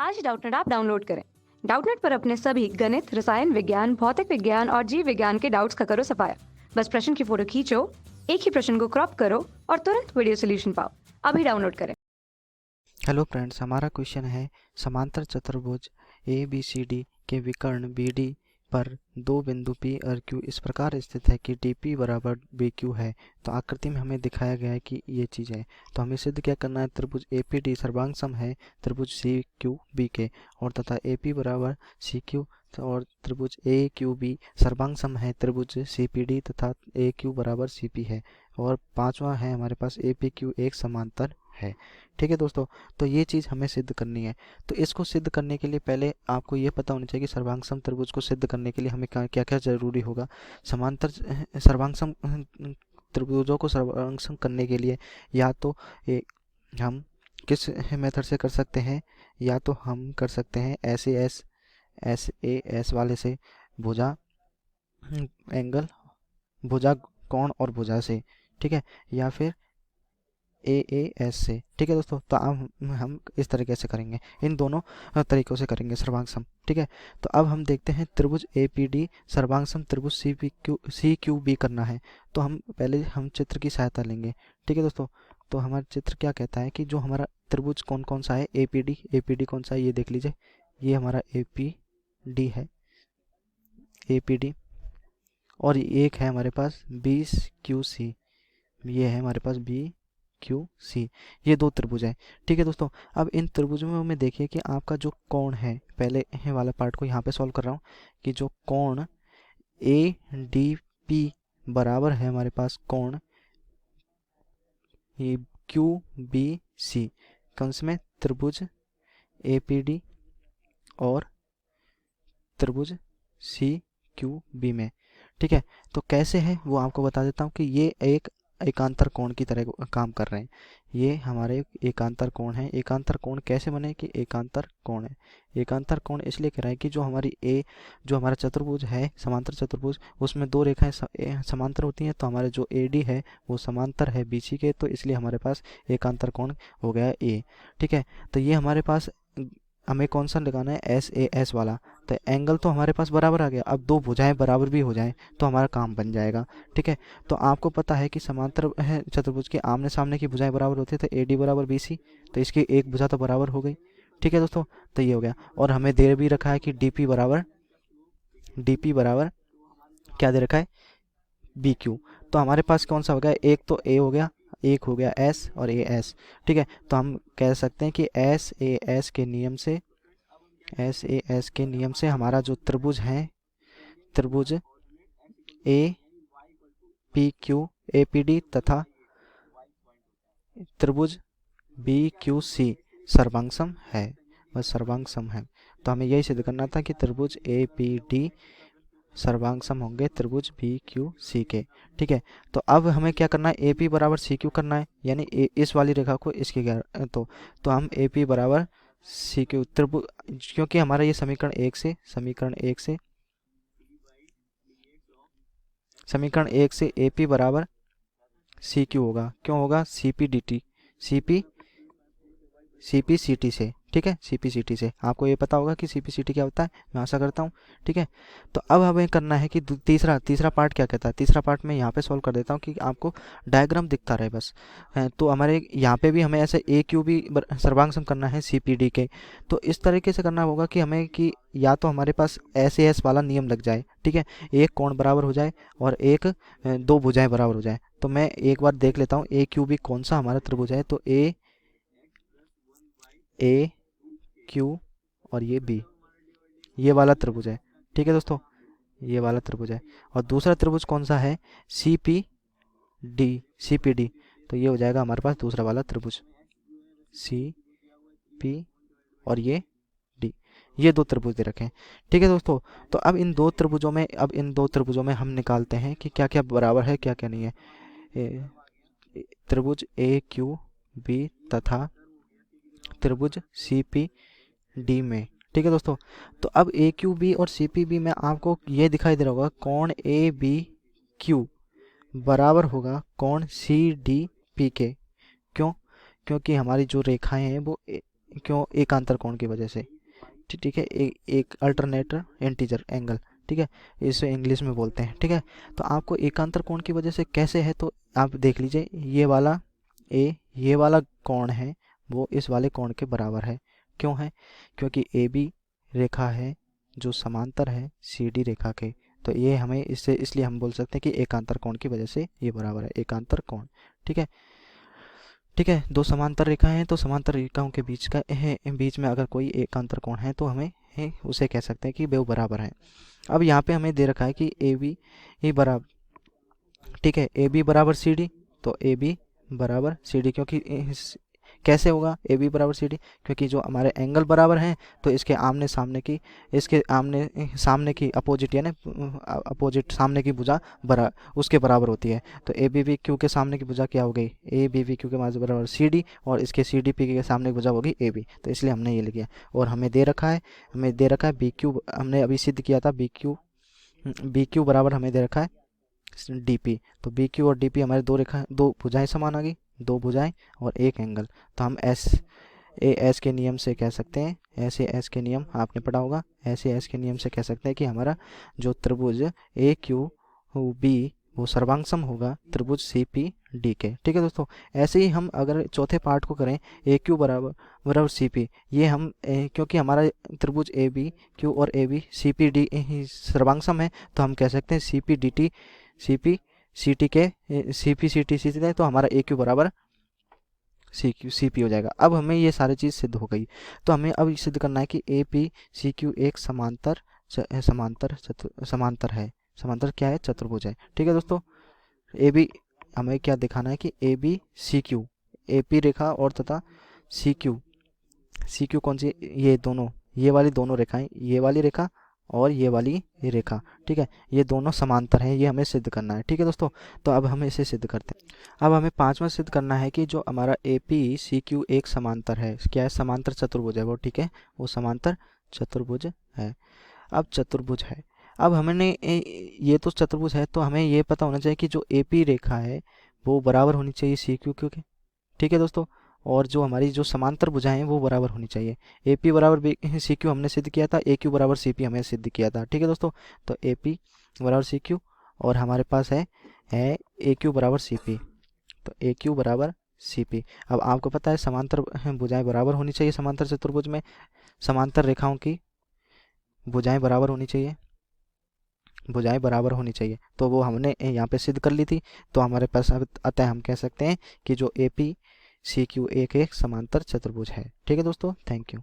आज Doubtnut app download करें। Doubtnut पर अपने सभी गणित, रसायन विज्ञान, भौतिक विज्ञान और जीव विज्ञान के डाउट्स का करो सफाया। बस प्रश्न की फोटो खींचो, एक ही प्रश्न को क्रॉप करो और तुरंत वीडियो सोल्यूशन पाओ। अभी डाउनलोड करें। हेलो फ्रेंड्स, हमारा क्वेश्चन है समांतर चतुर्भुज ए बी सी डी के विकर्ण बी डी पर दो बिंदु पी और क्यू इस प्रकार स्थित है कि डी पी बराबर बी क्यू है। तो आकृति में हमें दिखाया गया है कि ये चीज़ है। तो हमें सिद्ध क्या करना है, त्रिभुज ए पी डी सर्वांग सम है त्रिभुज सी क्यू बी के, और तथा ए पी बराबर सी क्यू और त्रिभुज ए क्यू बी सर्वांग सम है त्रिभुज सी पी डी तथा ए क्यू बराबर सी पी है। और पांचवा है हमारे पास ए पी क्यू एक समांतर है। ठीक है दोस्तों, तो ये चीज़ हमें सिद्ध करनी है। तो इसको सिद्ध करने के लिए पहले आपको ये पता होना चाहिए कि सर्वांगसम त्रिभुज को सिद्ध करने के लिए हमें क्या क्या जरूरी होगा। समांतर सर्वांगसम त्रिभुजों को सर्वांगसम करने के लिए या तो हम किस मेथड से कर सकते हैं, या तो हम कर सकते हैं एस ए एस वाले से, भुजा एंगल, भुजा कोण और भुजा से, ठीक है, या फिर ए ए एस से। ठीक है दोस्तों, तो अब हम इस तरीके से करेंगे, इन दोनों तरीकों से करेंगे सर्वांगसम। ठीक है, तो अब हम देखते हैं त्रिभुज ए पी डी सर्वांगसम त्रिभुज सी क्यू बी करना है। तो हम चित्र की सहायता लेंगे। ठीक है दोस्तों, तो हमारा चित्र क्या कहता है कि जो हमारा त्रिभुज कौन कौन सा है, ए पी डी कौन सा है ये देख लीजिए। ये हमारा ए पी डी है, ए पी डी, और एक है हमारे पास बी क्यू सी, ये है हमारे पास बी क्यू सी। ये दो त्रिभुज है। ठीक है दोस्तों, अब इन त्रिभुजों में देखिए कि आपका जो कोण है, पहले वाला पार्ट को यहाँ पे सॉल्व कर रहा हूँ कि जो कोण ए डी पी बराबर है हमारे पास कोण ये क्यू बी सी, कौन से में, त्रिभुज ए पी डी और त्रिभुज सी क्यू बी में। ठीक है, तो कैसे है वो आपको बता देता हूँ कि ये एक एकांतर कोण की तरह काम कर रहे हैं। ये हमारे एकांतर कोण है। एकांतर कोण कैसे बने कि एकांतर कोण है, एकांतर कोण इसलिए कह रहा है कि जो हमारा चतुर्भुज है समांतर चतुर्भुज, उसमें दो रेखाएं समांतर होती हैं। तो हमारे जो ए डी है वो समांतर है बी सी के, तो इसलिए हमारे पास एकांतर कोण हो गया ए। ठीक है, तो ये हमारे पास हमें कौन सा लगाना है, एस ए एस वाला। तो एंगल तो हमारे पास बराबर आ गया। अब दो भुजाएं बराबर भी हो जाएं तो हमारा काम बन जाएगा। ठीक है, तो आपको पता है कि समांतर है चतुर्भुज के आमने सामने की भुजाएं बराबर होती है, तो ए डी बराबर बी सी, तो इसकी एक भुजा तो बराबर हो गई। ठीक है दोस्तों, तो ये हो गया। और हमें दे भी रखा है कि डी पी बराबर क्या दे रखा है, बी क्यू। तो हमारे पास कौन सा हो गया, एक तो ए हो गया, एक हो गया एस और ए एस। ठीक है, तो हम कह सकते हैं कि एस ए एस के नियम से हमारा जो त्रिभुज है, त्रिभुज A P Q A P D तथा त्रिभुज बी क्यू सी सर्वांगसम है, वह सर्वांगसम है। तो हमें यही सिद्ध करना था कि त्रिभुज ए पी डी सर्वांगसम होंगे त्रिभुज बी क्यू सी के। ठीक है, तो अब हमें क्या करना है, ए पी बराबर सी क्यू करना है, यानी इस वाली रेखा को इसकी तो हम ए पी बराबर सी क्यू त्रिभुज, क्योंकि हमारा ये समीकरण एक से ए पी बराबर सी क्यू होगा। क्यों होगा, C P D T, C P C T से। ठीक है, सी पी सी टी से आपको ये पता होगा कि सी पी सी टी क्या होता है, मैं आशा करता हूँ। ठीक है, तो अब हमें करना है कि तीसरा पार्ट क्या कहता है। तीसरा पार्ट मैं यहाँ पे सॉल्व कर देता हूँ कि आपको डायग्राम दिखता रहे बस। तो हमारे यहाँ पे भी हमें ऐसे ए क्यू बी सर्वांगसम करना है सी पी डी के। तो इस तरीके से करना होगा कि हमें कि या तो हमारे पास एस ए एस वाला नियम लग जाए, ठीक है, एक कोण बराबर हो जाए और दो भुजाएं बराबर हो जाए। तो मैं एक बार देख लेता हूँ ए क्यू बी कौन सा हमारा त्रिभुज है। तो ए क्यू और ये बी, ये वाला त्रिभुज है। ठीक है दोस्तों, ये वाला त्रिभुज है। और दूसरा त्रिभुज कौन सा है, सी पी डी। तो ये हो जाएगा हमारे पास दूसरा वाला त्रिभुज सी पी और ये डी, ये दो त्रिभुज दे रखे हैं। ठीक है दोस्तों, तो अब इन दो त्रिभुजों में हम निकालते हैं कि क्या क्या बराबर है क्या क्या नहीं है। त्रिभुज ए क्यू बी तथा त्रिभुज सी पी डी में। ठीक है दोस्तों, तो अब ए क्यू बी और सी पी बी में आपको ये दिखाई दे रहा होगा कोण ए बी क्यू बराबर होगा कोण सी डी पी के। क्यों, क्योंकि हमारी जो रेखाएं हैं वो क्यों? एकांतर कोण की वजह से। ठीक है, एक अल्टरनेटर इंटीजर एंगल, ठीक है, इसे इंग्लिश में बोलते हैं। ठीक है, तो आपको एकांतर कोण की वजह से कैसे है, तो आप देख लीजिए, ये वाला कोण है वो इस वाले कोण के बराबर है। क्यों है? क्योंकि ए बी रेखा है जो समांतर है सी डी रेखा के, तो ये हमें इससे इसलिए हम बोल सकते हैं कि एकांतर कोण की वजह से ये बराबर है, एकांतर कोण। ठीक है, ठीक है, दो समांतर रेखाएं हैं तो समांतर रेखाओं के बीच में अगर कोई एकांतर कोण है तो हमें उसे कह सकते हैं कि वे बराबर हैं। अब यहाँ पे हमें दे रखा है कि ए बी ये बराबर, ठीक है, ए बी बराबर सी डी, तो ए बी बराबर सी डी, क्योंकि कैसे होगा ए बी बराबर सी डी? क्योंकि जो हमारे एंगल बराबर हैं तो इसके आमने सामने की अपोजिट, यानी अपोजिट सामने की भुजा उसके बराबर होती है। तो ए बी वी क्यू के सामने की भुजा क्या हो गई? ए बी वी क्यू के बराबर सी डी, और इसके सी डी पी के सामने की भुजा होगी ए बी, तो इसलिए हमने ये लिखा। और हमें दे रखा है बी क्यू, हमने अभी सिद्ध किया था बी क्यू बराबर हमें दे रखा है डी पी। तो बी क्यू और डी पी हमारे दो भुजाएं समान आ गई, दो भुजाएं और एक एंगल। तो हम एस के नियम से कह सकते हैं, ऐसे एस के नियम आपने पढ़ा होगा, ऐसे एस के नियम से कह सकते हैं कि हमारा जो त्रिभुज ए क्यू बी वो सर्वांगसम होगा त्रिभुज सी पी डी के। ठीक है दोस्तों, ऐसे ही हम अगर चौथे पार्ट को करें, ए क्यू बराबर सी पी, ये हम क्योंकि हमारा त्रिभुज ए बी क्यू और A B C P D सर्वांगसम है, तो हम कह सकते हैं C P D T C P C T के C P C T C T, तो हमारा ए क्यू बराबर सी पी हो जाएगा। अब हमें ये सारी चीज़ सिद्ध हो गई, तो हमें अब सिद्ध करना है कि ए पी सी क्यू एक समांतर क्या है? चतुर्भुज है। ठीक है दोस्तों, ए बी हमें क्या दिखाना है कि A B C Q, A P रेखा और तथा सी क्यू कौन सी? ये दोनों, ये वाली दोनों रेखाएं, ये वाली रेखा और ये वाली रेखा, ठीक है, ये दोनों समांतर हैं, ये हमें सिद्ध करना है। ठीक है दोस्तों, तो अब हम इसे सिद्ध करते हैं। अब हमें पांचवा सिद्ध करना है कि जो हमारा ए पी सी क्यू एक समांतर है, क्या है? समांतर चतुर्भुज है वो, ठीक है, वो समांतर चतुर्भुज है। अब चतुर्भुज है, अब हमने ये तो चतुर्भुज है, तो हमें ये पता होना चाहिए कि जो ए पी रेखा है वो बराबर होनी चाहिए सी क्यू के। ठीक है दोस्तों, और जो हमारी जो समांतर भुजाएं हैं वो बराबर होनी चाहिए। ए पी बराबर सी क्यू हमने सिद्ध किया था, ए क्यू बराबर सी पी हमें सिद्ध किया था। ठीक है दोस्तों, तो ए पी बराबर सी क्यू और हमारे पास है ए क्यू बराबर सी पी, तो ए क्यू बराबर सी पी। अब आपको पता है समांतर भुजाएं बराबर होनी चाहिए, समांतर चतुर्भुज में समांतर रेखाओं की भुजाएं बराबर होनी चाहिए, तो वो हमने यहाँ पे सिद्ध कर ली थी। तो हमारे पास अतः हम कह सकते हैं कि जो ए पी सी क्यू एक समांतर चतुर्भुज है। ठीक है दोस्तों, थैंक यू।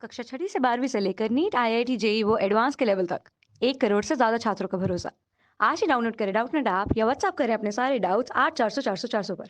कक्षा 6वीं से 12वीं से लेकर नीट IIT JEE वो एडवांस के लेवल तक 1 करोड़ से ज्यादा छात्रों का भरोसा। आज ही डाउनलोड करें डाउटनेट ऐप या व्हाट्सएप करें अपने सारे डाउट्स 8400 400 400 पर।